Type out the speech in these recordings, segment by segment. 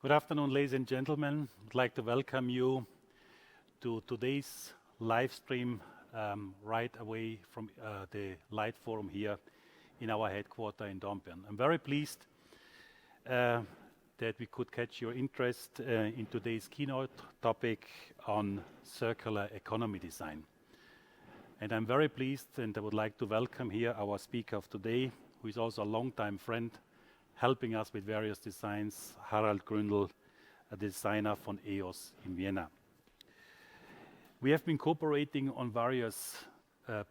Good afternoon, ladies and gentlemen. I'd like to welcome you to today's live stream right away from the Light Forum here in our headquarters in Dornbirn. I'm very pleased that we could catch your interest in today's keynote topic on circular economy design. And I'm very pleased, and I would like to welcome here our speaker of today, who is also a longtime friend, helping us with various designs, Harald Gründl, a designer from EOOS in Vienna. We have been cooperating on various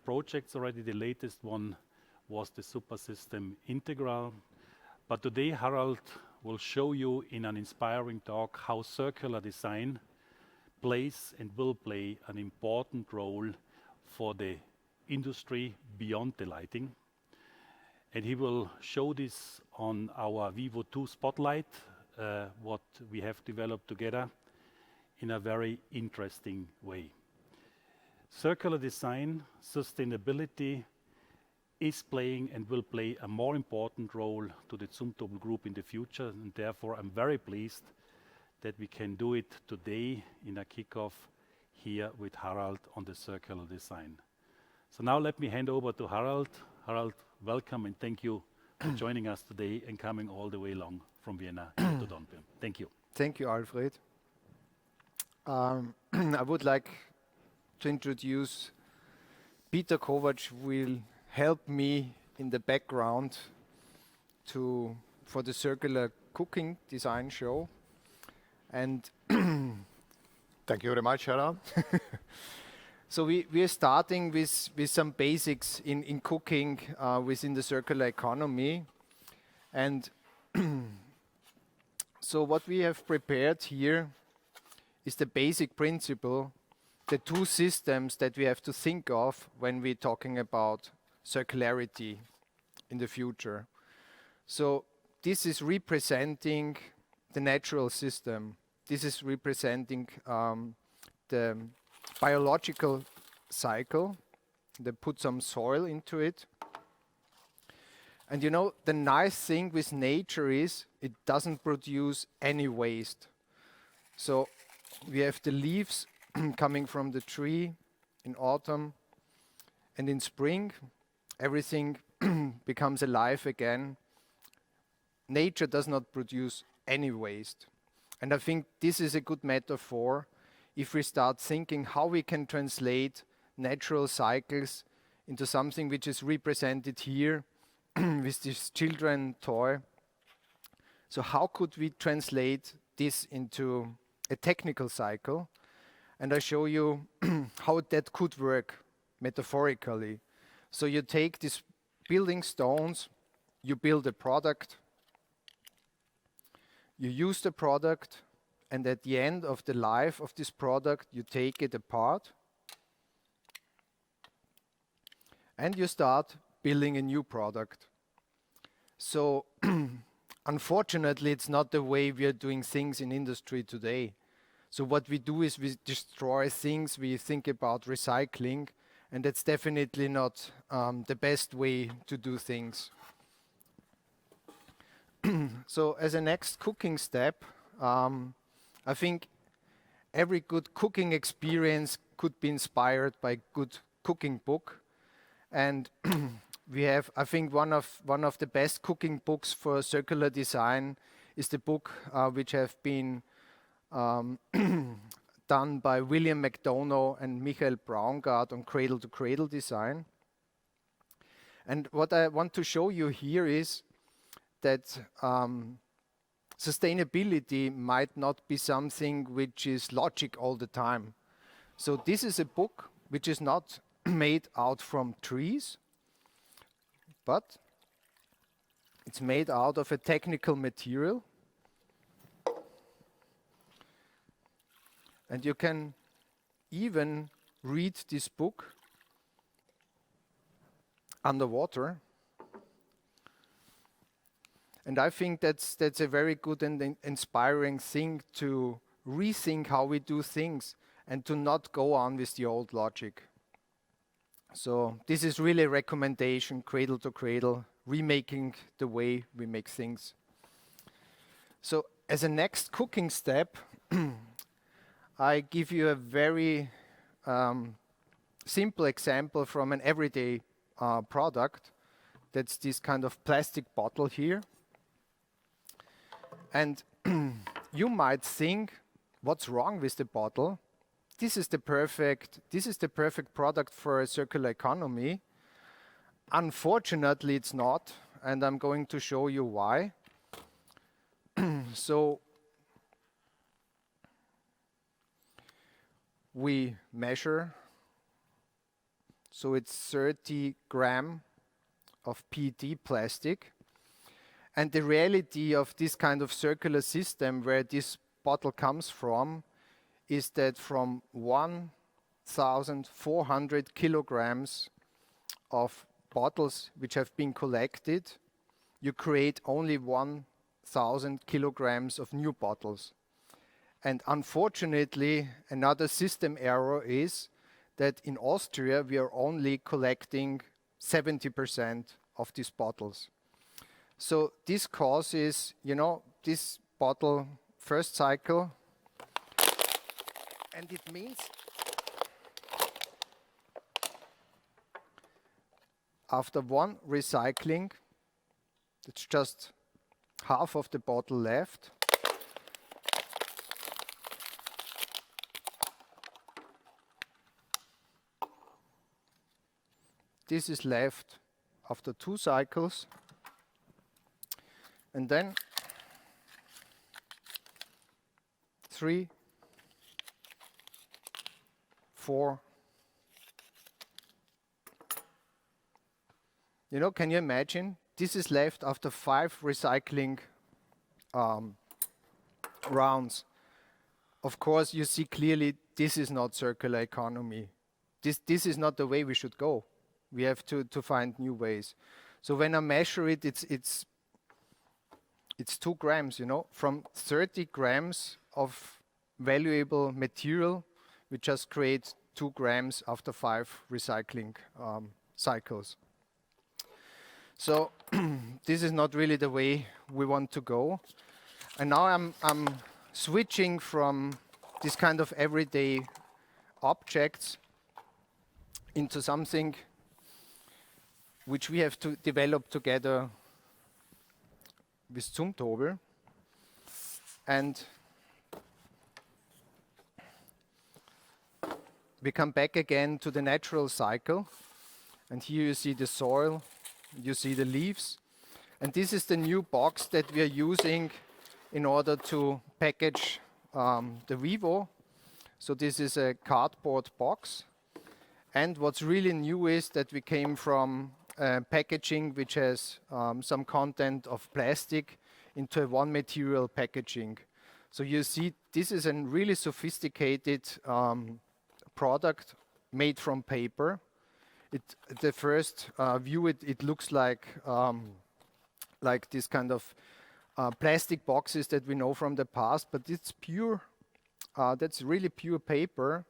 projects already. The latest one was the super system Integral. But today Harald will show you in an inspiring talk how circular design plays and will play an important role for the industry beyond the lighting. And he will show this on our Vivo 2 Spotlight, what we have developed together in a very interesting way. Circular design, sustainability is playing and will play a more important role to the Zumtobel Group in the future, and therefore I'm very pleased that we can do it today in a kickoff here with Harald on the circular design. So now let me hand over to Harald. Harald, welcome and thank you for joining us today and coming all the way along from Vienna to Dornbirn. Thank you. Thank you, Alfred. I would like to introduce Peter Kovac, who will help me in the background for the circular cooking design show. And thank you very much, Harald. So we are starting with some basics in cooking within the circular economy. And so what we have prepared here is the basic principle, the two systems that we have to think of when we're talking about circularity in the future. So this is representing the natural system. This is representing the biological cycle. They put some soil into it. And you know, the nice thing with nature is it doesn't produce any waste. So we have the leaves coming from the tree in autumn, and in spring everything becomes alive again. Nature does not produce any waste. And I think this is a good metaphor if we start thinking how we can translate natural cycles into something which is represented here with this children toy. So how could we translate this into a technical cycle? And I show you how that could work metaphorically. So you take these building stones, you build a product, you use the product, and at the end of the life of this product, you take it apart and you start building a new product. So unfortunately, it's not the way we are doing things in industry today. So what we do is we destroy things, we think about recycling, and that's definitely not the best way to do things. So as a next cooking step, I think every good cooking experience could be inspired by a good cooking book. And we have, I think, one of the best cooking books for circular design is the book which have been done by William McDonough and Michael Braungart on Cradle to Cradle design. And what I want to show you here is that sustainability might not be something which is logic all the time. So this is a book which is not made out from trees, but it's made out of a technical material. And you can even read this book underwater. And I think that's a very good and inspiring thing to rethink how we do things and to not go on with the old logic. So this is really a recommendation, cradle to cradle, remaking the way we make things. So as a next cooking step, I give you a very simple example from an everyday product. That's this kind of plastic bottle here. And you might think, what's wrong with the bottle? This is the perfect product for a circular economy. Unfortunately, it's not, and I'm going to show you why. So we measure, so it's 30 gram of PET plastic. And the reality of this kind of circular system where this bottle comes from is that from 1,400 kilograms of bottles which have been collected, you create only 1,000 kilograms of new bottles. And unfortunately, another system error is that in Austria we are only collecting 70% of these bottles. So this causes, this bottle first cycle, and it means after one recycling, it's just half of the bottle left. This is left after 2 cycles. And then 3, 4. Can you imagine? This is left after 5 recycling rounds. Of course, you see clearly this is not circular economy. This is not the way we should go. We have to find new ways. So when I measure it, it's 2 grams, from 30 grams of valuable material, we just create 2 grams after 5 recycling cycles. So this is not really the way we want to go. And now I'm switching from this kind of everyday objects into something which we have to develop together with Zumtobel. And we come back again to the natural cycle. And here you see the soil, you see the leaves. And this is the new box that we are using in order to package the Vivo. So this is a cardboard box. And what's really new is that we came from packaging which has some content of plastic into a one material packaging. So you see this is a really sophisticated product made from paper. The first view it looks like this kind of plastic boxes that we know from the past, but it's pure, that's really pure paper,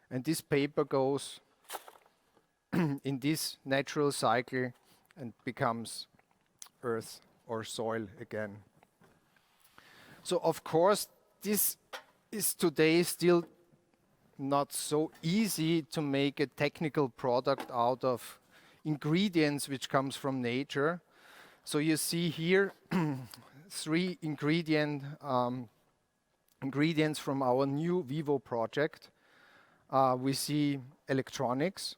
and this paper goes in this natural cycle and becomes earth or soil again. So of course this is today still not so easy to make a technical product out of ingredients which comes from nature. So you see here 3 ingredients from our new Vivo project. We see electronics.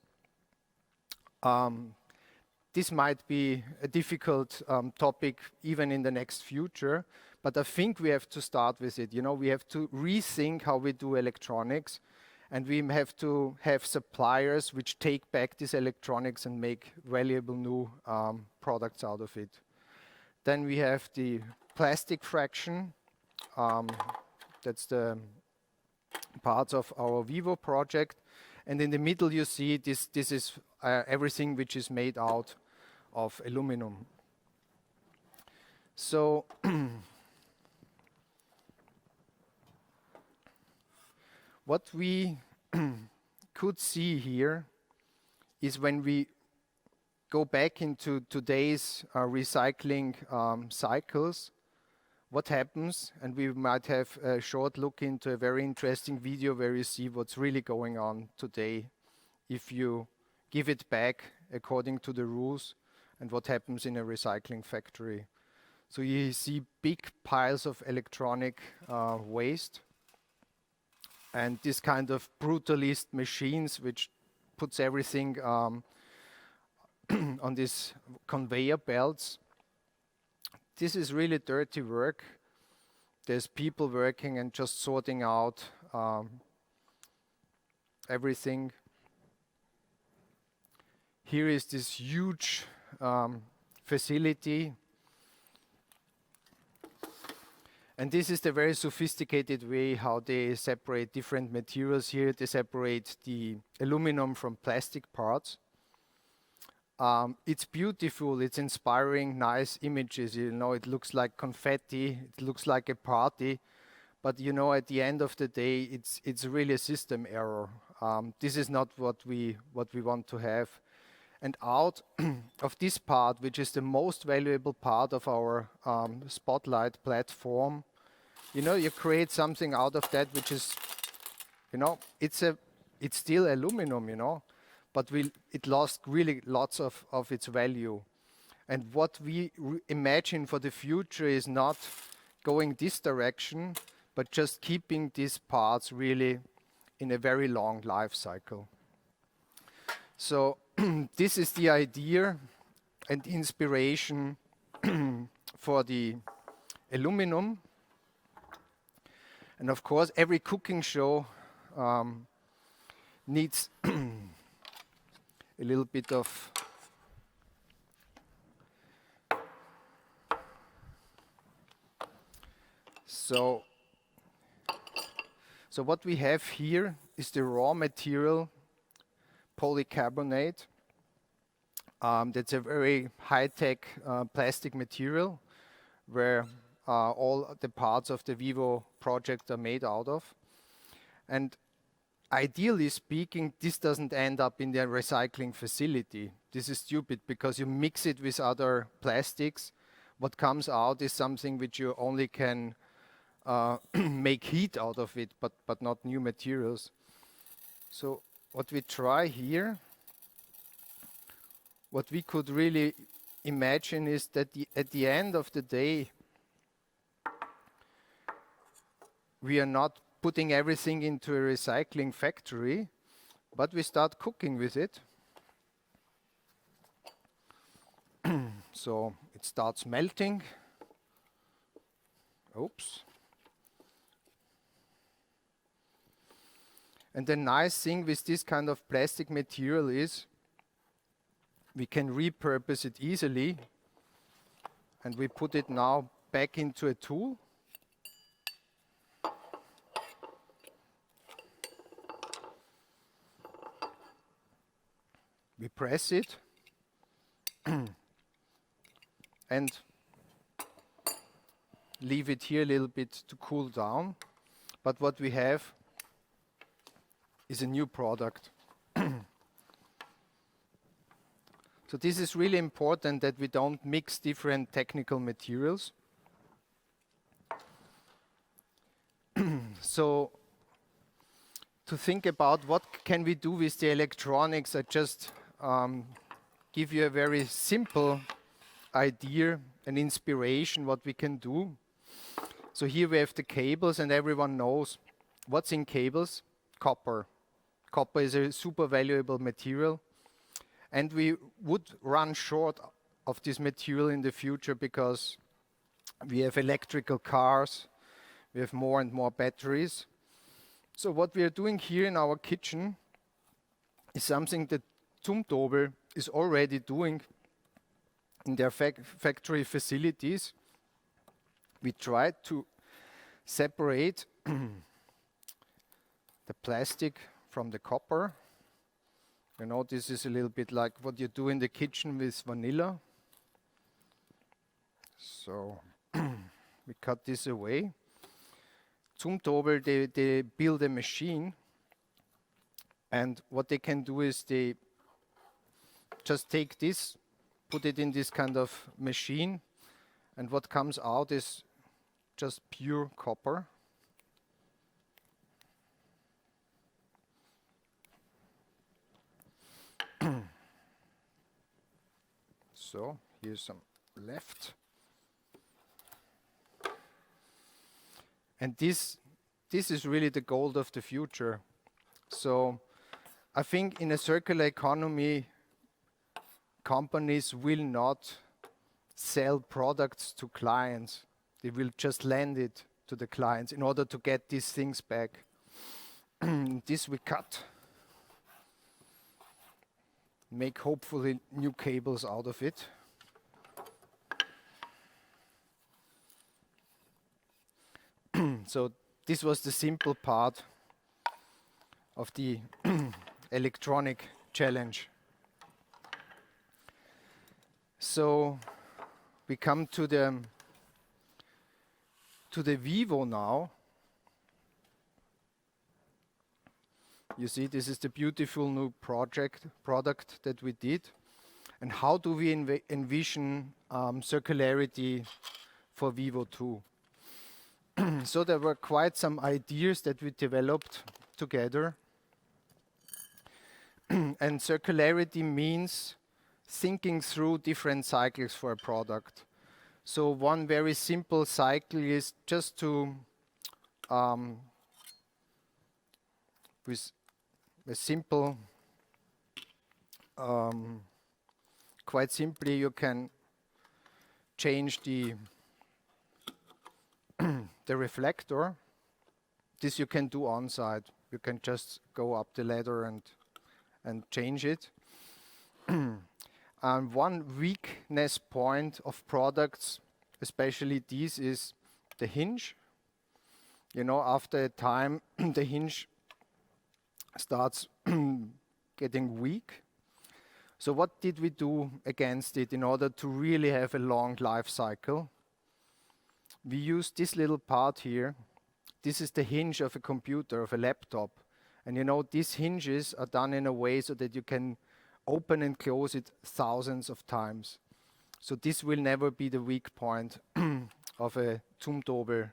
This might be a difficult topic even in the next future, but I think we have to start with it. We have to rethink how we do electronics, and we have to have suppliers which take back these electronics and make valuable new products out of it. Then we have the plastic fraction. That's the parts of our Vivo project. And in the middle you see this is everything which is made out of aluminum. So what we could see here is when we go back into today's recycling cycles, what happens, and we might have a short look into a very interesting video where you see what's really going on today if you give it back according to the rules and what happens in a recycling factory. So you see big piles of electronic waste and this kind of brutalist machines which puts everything on these conveyor belts. This is really dirty work. There's people working and just sorting out everything. Here is this huge facility. And this is the very sophisticated way how they separate different materials here. They separate the aluminum from plastic parts. It's beautiful, it's inspiring, nice images, you know, it looks like confetti, it looks like a party, but you know, at the end of the day, it's really a system error. This is not what we want to have. And out of this part, which is the most valuable part of our Spotlight platform, you know, you create something out of that which is, you know, it's still aluminum, you know, but it lost really lots of its value. And what we imagine for the future is not going this direction, but just keeping these parts really in a very long life cycle. So this is the idea and inspiration for the aluminum. And of course, every cooking show needs a little bit of so what we have here is the raw material polycarbonate. That's a very high-tech plastic material where all the parts of the Vivo project are made out of. And ideally speaking, this doesn't end up in the recycling facility. This is stupid because you mix it with other plastics. What comes out is something which you only can make heat out of it, but not new materials. So what we try here, what we could really imagine is that at the end of the day, we are not putting everything into a recycling factory, but we start cooking with it. So it starts melting. Oops. And the nice thing with this kind of plastic material is we can repurpose it easily, and we put it now back into a tool. We press it and leave it here a little bit to cool down. But what we have is a new product. So this is really important that we don't mix different technical materials. So to think about what can we do with the electronics, I just give you a very simple idea, an inspiration what we can do. So here we have the cables, and everyone knows what's in cables. Copper. Copper is a super valuable material, and we would run short of this material in the future because we have electrical cars, we have more and more batteries. So what we are doing here in our kitchen is something that Zumtobel is already doing in their factory facilities. We try to separate the plastic from the copper, You know, this is a little bit like what you do in the kitchen with vanilla. So we cut this away. Zumtobel, they build a machine, and what they can do is they just take this, put it in this kind of machine, and what comes out is just pure copper. So here's some left. And this is really the gold of the future. So I think in a circular economy, companies will not sell products to clients. They will just lend it to the clients in order to get these things back. This we cut. Make hopefully new cables out of it. So this was the simple part of the electronic challenge. So we come to the Vivo now. You see, this is the beautiful new product that we did. And how do we envision circularity for Vivo 2? So there were quite some ideas that we developed together. And circularity means thinking through different cycles for a product. So one very simple cycle is just to, with a simple, quite simply you can change the reflector. This you can do on site. You can just go up the ladder and change it. One weakness point of products, especially these, is the hinge. You know, after a time, the hinge starts getting weak. So what did we do against it in order to really have a long life cycle? We used this little part here. This is the hinge of a computer, of a laptop. And you know, these hinges are done in a way so that you can open and close it thousands of times. So this will never be the weak point of a Zumtobel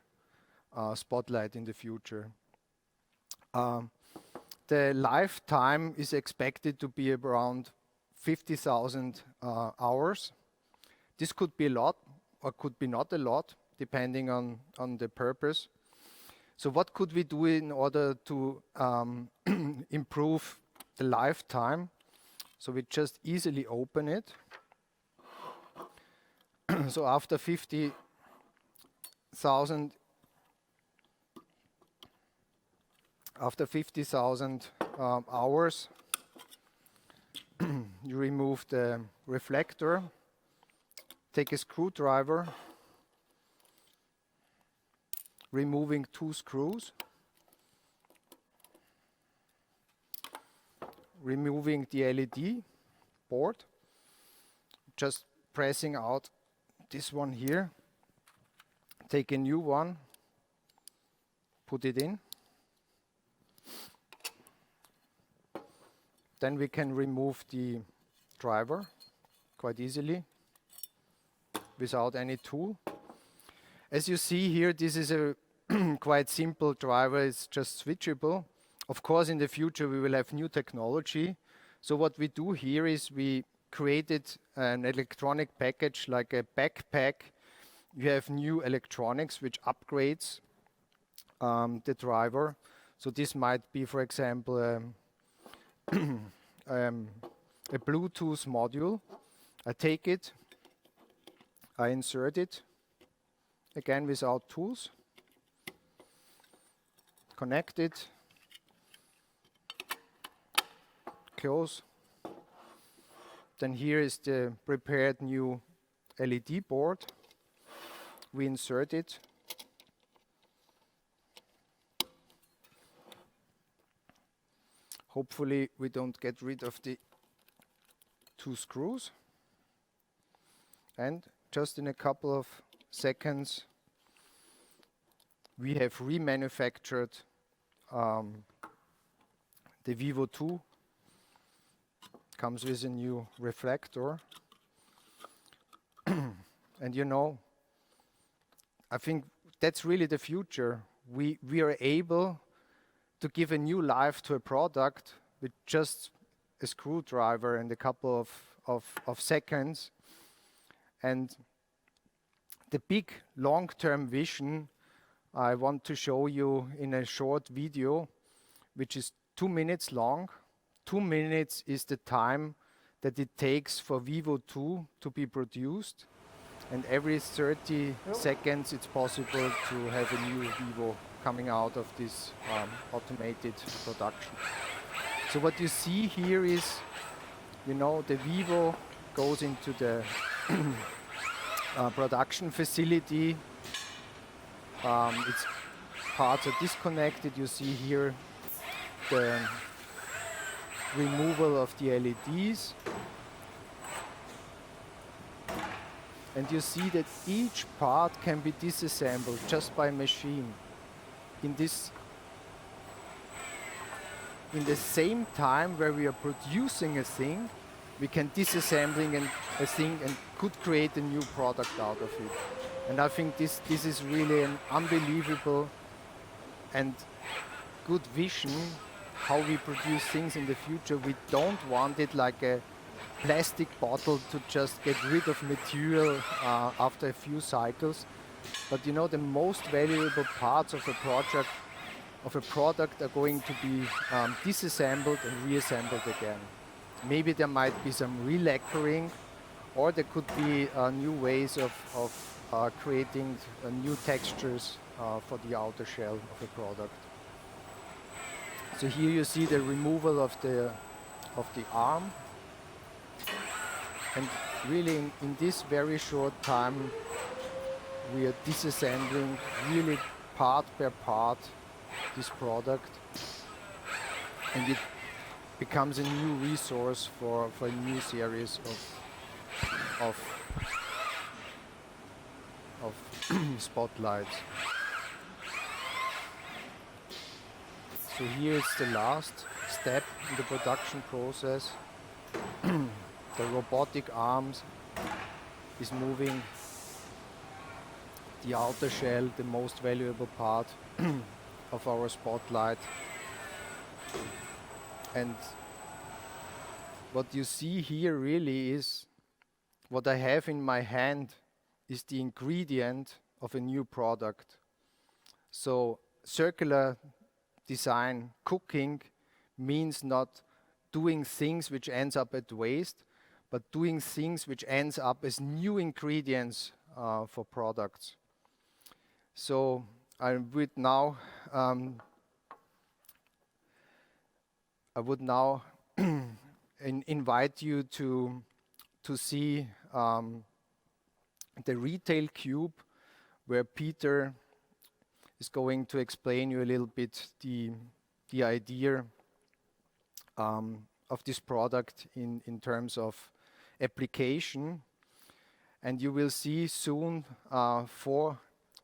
spotlight in the future. The lifetime is expected to be around 50,000 hours. This could be a lot or could be not a lot, depending on the purpose. So what could we do in order to improve the lifetime? So we just easily open it. So after 50,000 hours, you remove the reflector, take a screwdriver, removing 2 screws, removing the LED board, just pressing out this one here, take a new one, put it in. Then we can remove the driver quite easily without any tool. As you see here, this is a quite simple driver. It's just switchable. Of course, in the future, we will have new technology. So what we do here is we created an electronic package like a backpack. You have new electronics which upgrades the driver. So this might be, for example, a Bluetooth module. I take it, I insert it, again without tools, connect it, close. Then here is the prepared new LED board. We insert it. Hopefully we don't get rid of the 2 screws. And just in a couple of seconds, we have remanufactured the Vivo 2. Comes with a new reflector. And you know, I think that's really the future. We are able to give a new life to a product with just a screwdriver and a couple of seconds. And the big long-term vision I want to show you in a short video, which is 2 minutes long. 2 minutes is the time that it takes for Vivo 2 to be produced. And every 30 seconds it's possible to have a new Vivo coming out of this automated production. So what you see here is, you know, the Vivo goes into the production facility. Its parts are disconnected. You see here the removal of the LEDs. And you see that each part can be disassembled just by machine. In the same time where we are producing a thing, we can disassembling a thing and could create a new product out of it. And I think this is really an unbelievable and good vision how we produce things in the future. We don't want it like a plastic bottle to just get rid of material after a few cycles. But you know, the most valuable parts of a product are going to be disassembled and reassembled again. Maybe there might be some relacquering, or there could be new ways of creating new textures for the outer shell of a product. So here you see the removal of the arm. And really in this very short time, we are disassembling really part per part this product. And it becomes a new resource for a new series of spotlights. So here is the last step in the production process. The robotic arms is moving the outer shell, the most valuable part of our spotlight. And what you see here really is, what I have in my hand is the ingredient of a new product. So circular design, cooking, means not doing things which ends up at waste, but doing things which ends up as new ingredients for products. So I would now invite you to see the retail cube, where Peter is going to explain you a little bit the idea of this product in terms of application. And you will see soon 4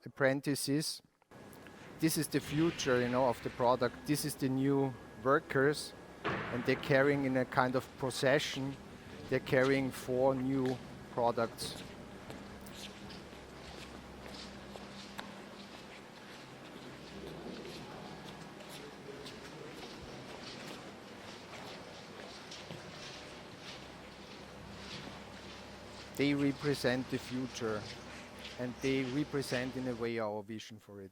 apprentices. This is the future, you know, of the product. This is the new workers, and they're carrying in a kind of procession. They're carrying 4 new products. They represent the future, and they represent in a way our vision for it.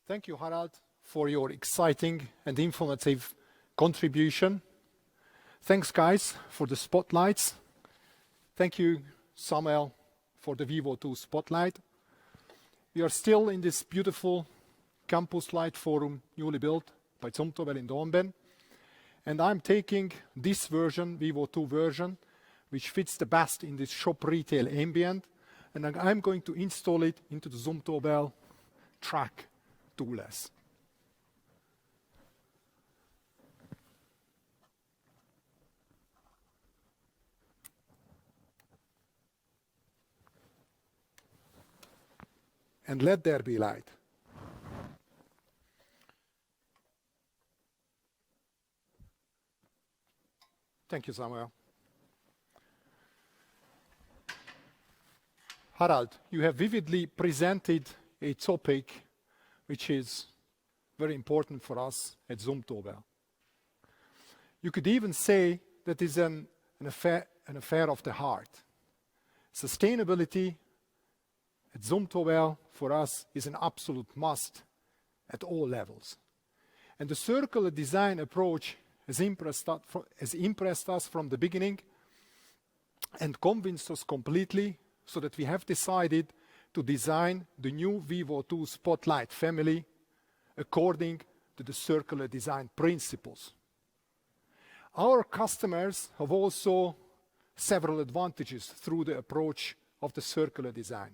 Thank you, Harald, for your exciting and informative contribution. Thanks, guys, for the spotlights. Thank you, Samuel, for the Vivo 2 spotlight. We are still in this beautiful campus light forum, newly built by Zumtobel in Dornbirn. And I'm taking this version, Vivo 2 version, which fits the best in this shop retail ambient, and I'm going to install it into the Zumtobel track toolless. and let there be light. Thank you, Samuel. Harald, you have vividly presented a topic which is very important for us at Zumtobel. You could even say that is an affair of the heart. Sustainability at Zumtobel for us is an absolute must at all levels. And the circular design approach has impressed us from the beginning and convinced us completely, so that we have decided to design the new Vivo 2 Spotlight family according to the circular design principles. Our customers have also several advantages through the approach of the circular design.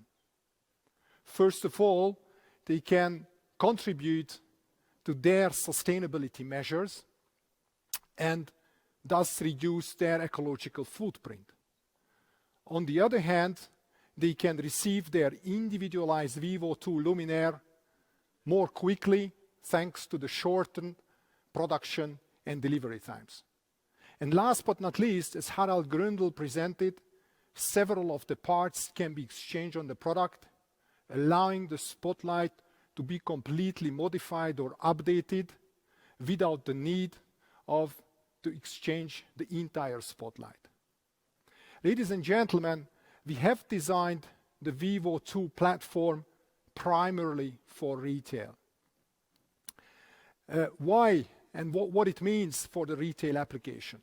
First of all, they can contribute to their sustainability measures and thus reduce their ecological footprint. On the other hand, they can receive their individualized Vivo 2 luminaire more quickly thanks to the shortened production and delivery times. And last but not least, as Harald Gründl presented, several of the parts can be exchanged on the product, allowing the Spotlight to be completely modified or updated without the need to exchange the entire Spotlight. Ladies and gentlemen, we have designed the Vivo 2 platform primarily for retail. Why and what it means for the retail application?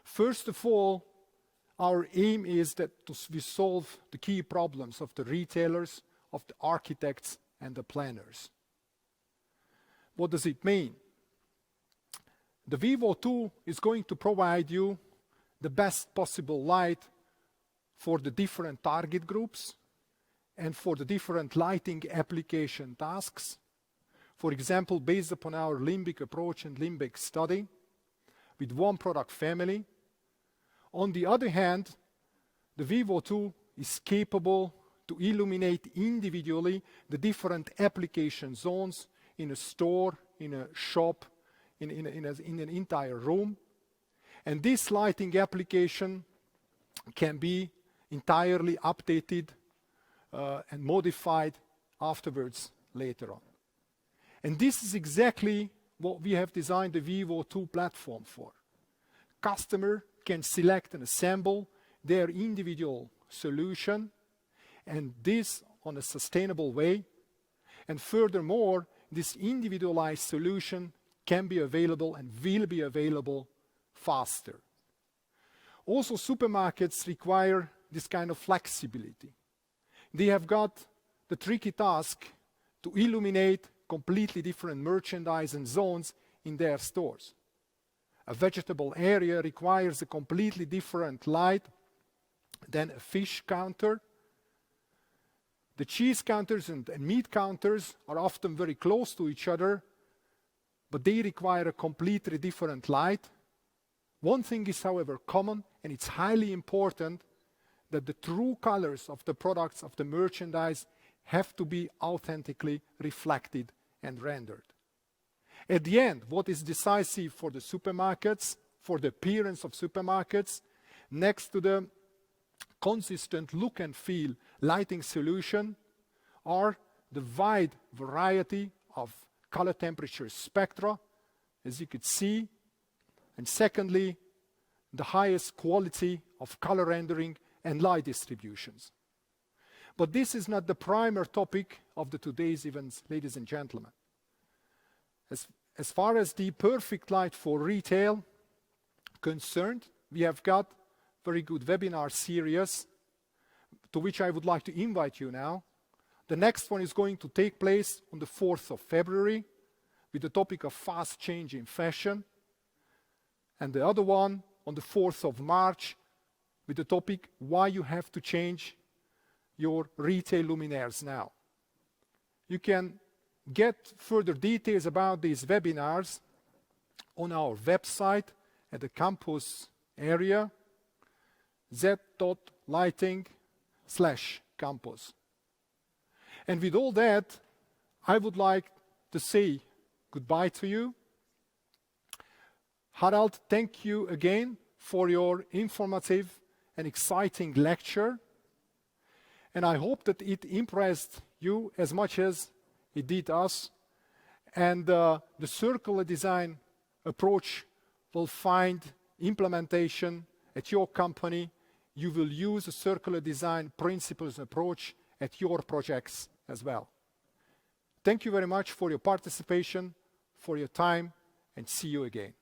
First of all, our aim is that we solve the key problems of the retailers, of the architects, and the planners. What does it mean? The Vivo 2 is going to provide you the best possible light for the different target groups and for the different lighting application tasks. For example, based upon our limbic approach and limbic study, with one product family. On the other hand, the Vivo 2 is capable to illuminate individually the different application zones in a store, in a shop, in an entire room. And this lighting application can be entirely updated and modified afterwards later on. And this is exactly what we have designed the Vivo 2 platform for. Customer can select and assemble their individual solution, and this on a sustainable way. And furthermore, this individualized solution can be available and will be available faster. Also, supermarkets require this kind of flexibility. They have got the tricky task to illuminate completely different merchandise and zones in their stores. A vegetable area requires a completely different light than a fish counter. The cheese counters and meat counters are often very close to each other, but they require a completely different light. One thing is, however, common, and it's highly important, that the true colors of the products, of the merchandise, have to be authentically reflected and rendered. At the end, what is decisive for the supermarkets, for the appearance of supermarkets, next to the consistent look and feel lighting solution, are the wide variety of color temperature spectra, as you could see, and secondly, the highest quality of color rendering and light distributions. But this is not the primary topic of today's events, ladies and gentlemen. As far as the perfect light for retail concerned, we have got very good webinar series to which I would like to invite you now. The next one is going to take place on the 4th of February with the topic of fast change in fashion, and the other one on the 4th of March with the topic why you have to change your retail luminaires now. You can get further details about these webinars on our website at the campus area, z.lighting/campus. And with all that, I would like to say goodbye to you. Harald, thank you again for your informative and exciting lecture. And I hope that it impressed you as much as it did us. And the circular design approach will find implementation at your company. You will use a circular design principles approach at your projects as well. Thank you very much for your participation, for your time, and see you again.